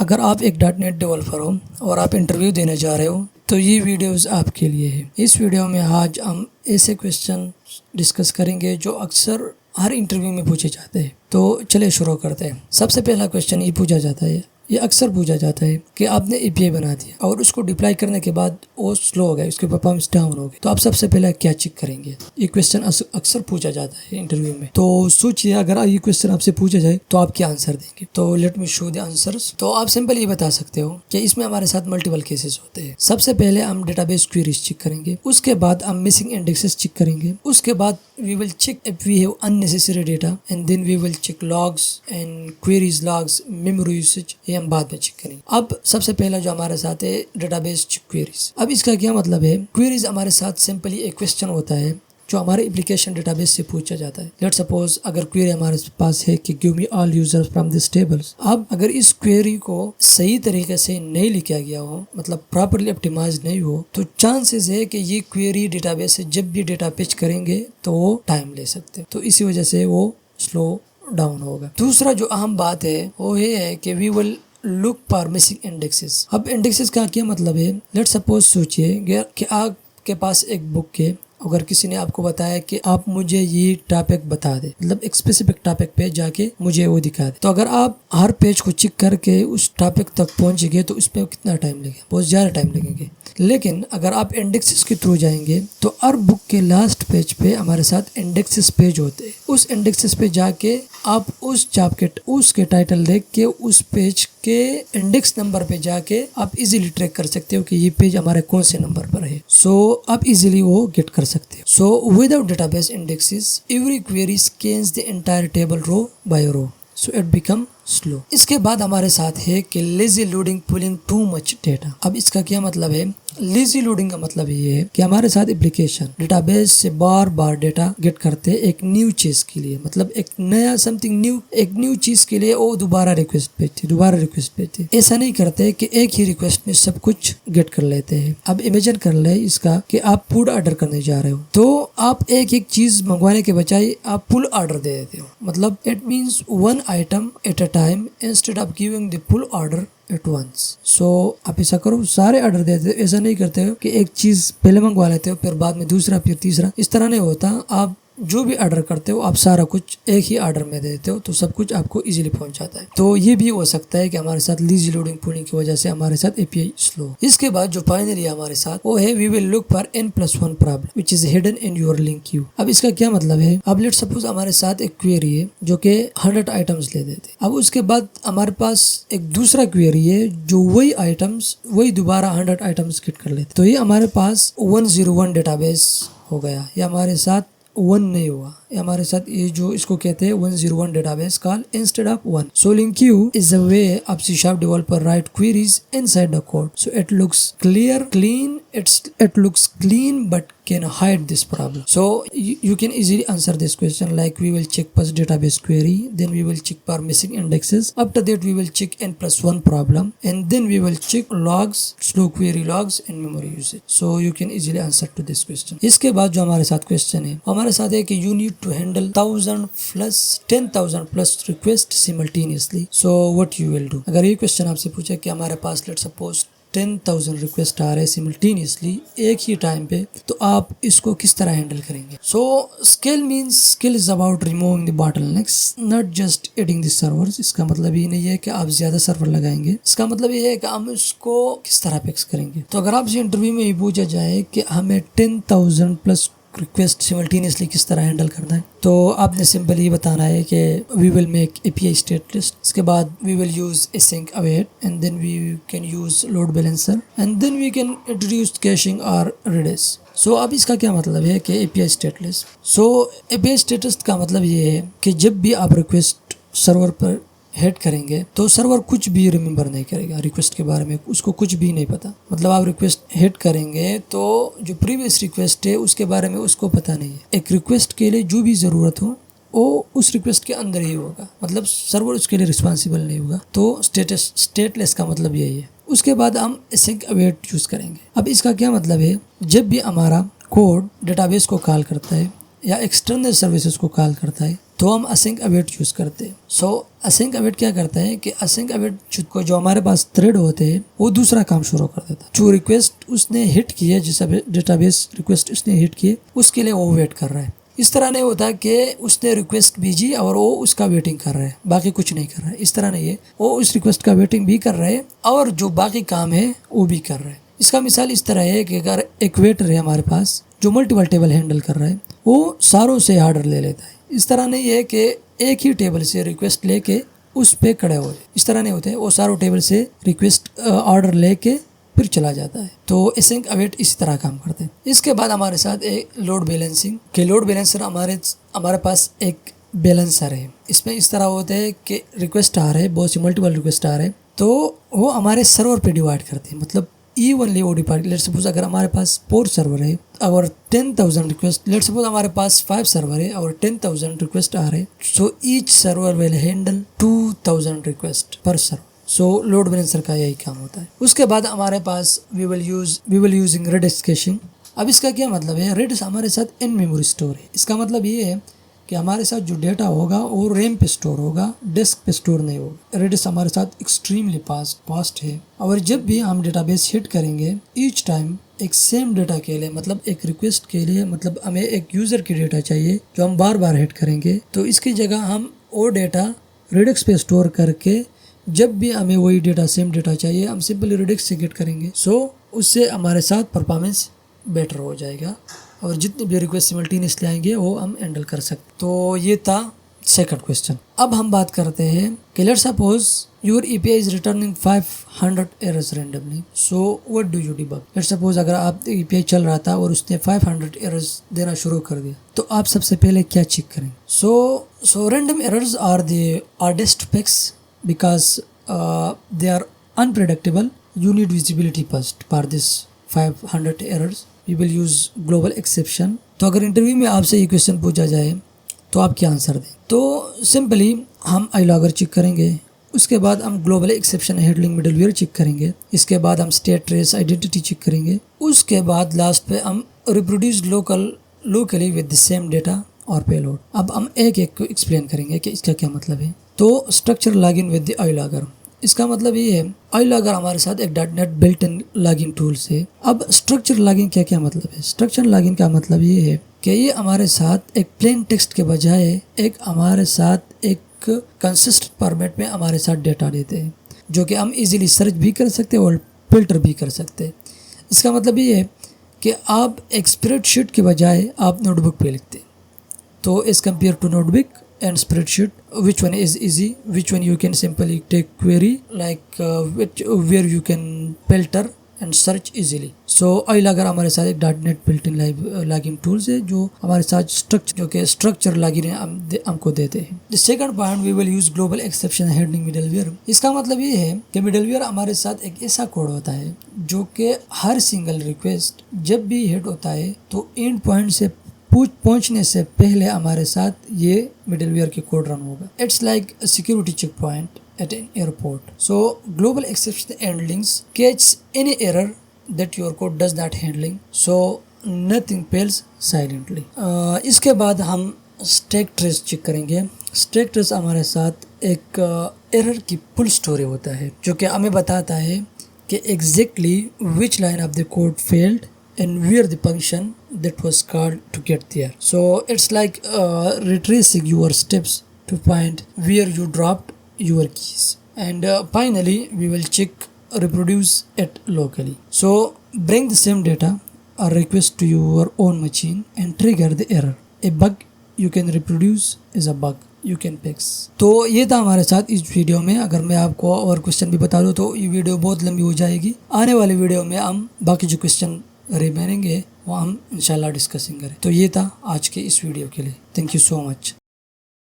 अगर आप एक .NET डेवलपर हो और आप इंटरव्यू देने जा रहे हो तो ये वीडियोस आपके लिए है। इस वीडियो में आज हम ऐसे क्वेश्चन डिस्कस करेंगे जो अक्सर हर इंटरव्यू में पूछे जाते हैं। तो चलिए शुरू करते हैं। सबसे पहला क्वेश्चन ये पूछा जाता है, ये अक्सर पूछा जाता है कि आपने API बना दिया और उसको डिप्लॉय करने के बाद वो स्लो हो गया, उसके परफॉर्मेंस डाउन हो गई, तो आप सबसे पहले क्या चेक करेंगे? ये क्वेश्चन अक्सर पूछा जाता है इंटरव्यू में। तो सोचिए, अगर ये क्वेश्चन आपसे पूछा जाए तो आप क्या आंसर देंगे? तो let me show the answers. तो आप सिंपल ये बता सकते हो कि इसमें हमारे साथ मल्टीपल केसेस होते हैं। सबसे पहले हम डेटाबेस क्वेरीज चेक करेंगे, उसके बाद हम मिसिंग इंडेक्सेस चेक करेंगे, उसके बाद we will check if we have unnecessary data and then we will check logs and queries logs, memory usage, ये हम बाद में चेक करेंगे। अब सबसे पहला जो हमारे साथ है डेटाबेस क्वेरीज। अब इसका क्या मतलब है? क्वेरीज हमारे साथ सिंपली एक क्वेश्चन होता है जो हमारे एप्लीकेशन डेटाबेस से पूछा जाता है। लेट्स सपोज अगर क्वेरी हमारे पास है कि give me all users from this tables. अब अगर इस क्वेरी को सही तरीके से नहीं लिखा गया हो, मतलब प्रॉपर्ली ऑप्टिमाइज नहीं हो, तो चांसेस है कि ये क्वेरी डेटाबेस से जब भी डेटा पिच करेंगे तो वो टाइम ले सकते हैं, तो इसी वजह से वो स्लो डाउन होगा। दूसरा जो अहम बात है वो ये है कि we will look for missing indexes. अब इंडेक्सेस का क्या मतलब है? लेट्स सपोज सोचिए कि आपके पास एक बुक है, अगर किसी ने आपको बताया कि आप मुझे ये टॉपिक बता दे, मतलब एक स्पेसिफिक टॉपिक पे जाके मुझे वो दिखा दे, तो अगर आप हर पेज को चेक करके उस टॉपिक तक पहुंचेंगे तो उस पे कितना टाइम लगेगा? बहुत ज़्यादा टाइम लगेंगे। लेकिन अगर आप इंडेक्सेस के थ्रू जाएंगे तो हर बुक के लास्ट पेज पे हमारे साथ इंडेक्सेस पेज होते हैं। उस इंडेक्सेस पे जाके आप उस चैप्टर उसके टाइटल देख के उस पेज के इंडेक्स नंबर पे जाके आप इजीली ट्रैक कर सकते हो कि ये पेज हमारे कौन से नंबर पर है। सो आप इजीली वो गेट कर सकते हो। So without database indexes every query scans the entire table row by row, so it become slow. इसके बाद हमारे साथ है कि lazy loading pulling too much data. अब इसका क्या मतलब है? लेजी लोडिंग का मतलब ये है कि हमारे साथ एप्लीकेशन डेटाबेस से बार बार डेटा गेट करते हैं एक न्यू चीज के लिए, मतलब एक नया समथिंग न्यू, एक न्यू चीज के लिए वो दोबारा रिक्वेस्ट भेजते। ऐसा नहीं करते कि एक ही रिक्वेस्ट में सब कुछ गेट कर लेते हैं। अब इमेजिन कर ले इसका कि आप फूड ऑर्डर करने जा रहे हो, तो आप एक एक चीज मंगवाने के बजाय आप फुल ऑर्डर दे देते हो, मतलब it means one item at a time instead of giving the full order at once. So आप ऐसा करो, सारे ऑर्डर देते हो। ऐसा नहीं करते हो कि एक चीज पहले मंगवा लेते हो फिर बाद में दूसरा फिर तीसरा, इस तरह नहीं होता। आप जो भी ऑर्डर करते हो आप सारा कुछ एक ही ऑर्डर में देते हो, तो सब कुछ आपको इजीली पहुंच जाता है। तो ये भी हो सकता है कि हमारे साथ लीजी लोडिंग पुलिंग की वजह से हमारे साथ API स्लो। इसके बाद जो फाइनली हमारे साथ वो है we will look for n+1 problem which is hidden in your link Q. अब इसका क्या मतलब है? अब लेट्स सपोज हमारे साथ एक क्वेरी है जो कि 100 आइटम्स ले देते। अब उसके बाद हमारे पास एक दूसरा क्वेरी है जो वही आइटम्स वही दोबारा 100 आइटम्स गेट कर लेते, तो ये हमारे पास 101 डेटाबेस हो गया। ये हमारे साथ 1 नहीं हुआ, हमारे साथ ये जो इसको कहते हैं 101 database call instead of 1। So link Q is the way of C# developer write queries inside the code, so it looks clean, it looks clean but can hide this problem. So you can easily answer this question like we will check first database query, then we will check for missing indexes, after that we will check n+1 problem, and then we will check logs, slow query logs and memory usage. So you can easily answer to this question. इसके बाद जो हमारे साथ question है हमारे साथ है कि you need to handle 10,000 plus requests simultaneously, so what you will do? अगर ये क्वेश्चन आपसे पूछे कि हमारे पास लेट्स सपोज 10,000 रिक्वेस्ट आ रहे सिमिल्टेनियसली एक ही टाइम पे, तो आप इसको किस तरह हैंडल करेंगे? So skill is about removing the bottlenecks, not just adding the servers. इसका मतलब ये नहीं है कि आप ज्यादा सर्वर लगाएंगे, इसका मतलब ये है कि हम इसको किस तरह फिक्स करेंगे। तो अगर आपसे इंटरव्यू में ये पूछा जाए कि हमें 10,000 प्लस रिक्वेस्ट सिमिल्टेनियसली किस तरह हैंडल करना है, तो आपने सिंपल ये बताना है कि we will make API stateless, इसके बाद we will use async await and then we can use load balancer and then we can introduce caching और रेडिस। सो अब इसका क्या मतलब है कि API stateless. So API stateless का मतलब ये है कि जब भी आप रिक्वेस्ट सर्वर पर हेड करेंगे तो सर्वर कुछ भी रिमेंबर नहीं करेगा रिक्वेस्ट के बारे में, उसको कुछ भी नहीं पता। मतलब आप रिक्वेस्ट हेड करेंगे तो जो प्रीवियस रिक्वेस्ट है उसके बारे में उसको पता नहीं है। एक रिक्वेस्ट के लिए जो भी ज़रूरत हो वो उस रिक्वेस्ट के अंदर ही होगा, मतलब सर्वर उसके लिए रिस्पॉन्सिबल नहीं होगा। तो स्टेटलेस का मतलब यही है। उसके बाद हम async await यूज़ करेंगे। अब इसका क्या मतलब है? जब भी हमारा कोड डेटाबेस को कॉल करता है या एक्सटर्नल सर्विसेज को कॉल करता है तो हम असिंक अवेट यूज़ करते हैं। सो असिंक अवेट क्या करता है कि असिंक अवेट को जो हमारे पास थ्रेड होते हैं वो दूसरा काम शुरू कर देता है। जो रिक्वेस्ट उसने हिट की है, जिस डेटाबेस रिक्वेस्ट उसने हिट की है उसके लिए वो वेट कर रहा है। इस तरह नहीं होता कि उसने रिक्वेस्ट भेजी और वो उसका वेटिंग कर रहा है, बाकी कुछ नहीं कर रहा है। इस तरह नहीं है, वो उस रिक्वेस्ट का वेटिंग भी कर रहा है और जो बाकी काम है वो भी कर रहा है। इसका मिसाल इस तरह है कि अगर एक वेटर है हमारे पास जो मल्टीपल टेबल हैंडल कर रहा है, वो सारों से ऑर्डर ले लेता है। इस तरह नहीं है कि एक ही टेबल से रिक्वेस्ट लेके उस पे खड़े हो जाए, इस तरह नहीं होते। वो सारों टेबल से रिक्वेस्ट ऑर्डर लेके फिर चला जाता है। तो असिंक अवेट इसी तरह काम करते हैं। इसके बाद हमारे साथ एक लोड बैलेंसिंग के लोड बैलेंसर हमारे पास एक बैलेंसर है। इसमें इस तरह होता है कि रिक्वेस्ट आ रहे हैं, बहुत सी मल्टीपल रिक्वेस्ट आ रहे हैं, तो वो हमारे सर्वर पे डिवाइड करते हैं। मतलब इवनली वो डिवाइड, लेट्स सपोज अगर हमारे पास 4 सर्वर है और 10,000 रिक्वेस्ट, लेट्स सपोज हमारे पास 5 सर्वर है और 10,000 रिक्वेस्ट आ रहे हैं, so each server will handle 2,000 request पर सर्वर। सो लोड बैलेंसर का यही काम होता है। उसके बाद हमारे पास we will using Redis caching. अब इसका क्या मतलब है, रेडिस हमारे साथ इन मेमोरी स्टोर है। इसका मतलब ये है कि हमारे साथ जो डेटा होगा वो रैम पे स्टोर होगा, डिस्क पे स्टोर नहीं होगा। रेडिस हमारे साथ एक्सट्रीमली फास्ट है और जब भी हम डेटाबेस हिट करेंगे ईच टाइम एक सेम डेटा के लिए, मतलब एक रिक्वेस्ट के लिए, मतलब हमें एक यूज़र की डेटा चाहिए जो हम बार बार हिट करेंगे, तो इसकी जगह हम वो डेटा रेडिस पे स्टोर करके जब भी हमें वही डेटा सेम डेटा चाहिए हम सिंपली रेडिस से गेट करेंगे। सो उससे हमारे साथ परफॉर्मेंस बेटर हो जाएगा और जितने भी रिक्वेस्ट सिमल्टेनियसली आएंगे वो हम हैंडल कर सकते। तो ये था सेकंड क्वेश्चन। अब हम बात करते हैं कि let's suppose your API is returning 500 errors randomly, so what do you debug. Let's suppose अगर आप API चल रहा था और उसने 500 एरर्स देना शुरू कर दिया, तो आप सबसे पहले क्या चेक करेंगे। So random errors are the hardest fix because they are unpredictable. You need visibility first for this 500 errors. We will use global exception. तो अगर इंटरव्यू में आपसे ये क्वेश्चन पूछा जाए तो आप क्या आंसर दें, तो सिंपली हम iLogger चेक करेंगे, उसके बाद हम global exception handling middleware check करेंगे, इसके बाद हम स्टेट ट्रेस आइडेंटिटी चेक करेंगे, उसके बाद लास्ट पे हम reproduce locally with the same data और पेलोड। अब हम एक एक को एक्सप्लेन करेंगे कि इसका क्या मतलब है। तो structure login with the iLogger, इसका मतलब ये है iLogger हमारे साथ एक .NET built in login tools है। अब स्ट्रक्चर लॉगिन क्या क्या मतलब है। स्ट्रक्चर लॉगिन का मतलब ये है कि ये हमारे साथ एक प्लेन टेक्स्ट के बजाय एक हमारे साथ एक कंसिस्टेंट फॉर्मेट में हमारे साथ डेटा देते हैं, जो कि हम इजीली सर्च भी कर सकते हैं और फिल्टर भी कर सकते हैं। इसका मतलब ये है कि आप एक स्प्रेडशीट के बजाय आप नोटबुक पे लिखते हैं। तो as compare to notebook and spreadsheet, which one is easy, which one you can simply take query like where you can filter and search easily. So iLogger हमारे साथ एक .NET built-in login tools है जो हमारे साथ structure login हमको देते हैं। The second point we will use global exception handling middleware। इसका मतलब ये है कि middleware हमारे साथ एक ऐसा कोड होता है जो कि हर सिंगल रिक्वेस्ट जब भी हिट होता है तो एंड पॉइंट से पहुंचने से पहले हमारे साथ ये मिडलवेयर की कोड रन होगा। It's like security check point at an airport. So global exception handlings catch any error that your code does not handling, so nothing fails silently. इसके बाद हम स्टैक ट्रेस चेक करेंगे। Stack trace हमारे साथ एक error की full story होता है जो कि हमें बताता है कि exactly which line of the code failed and where the function that was called to get there. So it's like retracing your steps to find where you dropped your keys. And finally we will check reproduce it locally. So bring the same data or request to your own machine and trigger the error. A bug you can reproduce is a bug you can fix. तो ये था हमारे साथ इस video में। अगर मैं आपको और क्वेश्चन भी बता दूँ तो ये वीडियो बहुत लंबी हो जाएगी। आने वाली वीडियो में हम बाकी जो क्वेश्चन रिमेनिंग है वो हम इंशाल्लाह डिस्कसिंग करें। तो ये था आज के इस वीडियो के लिए। Thank you so much.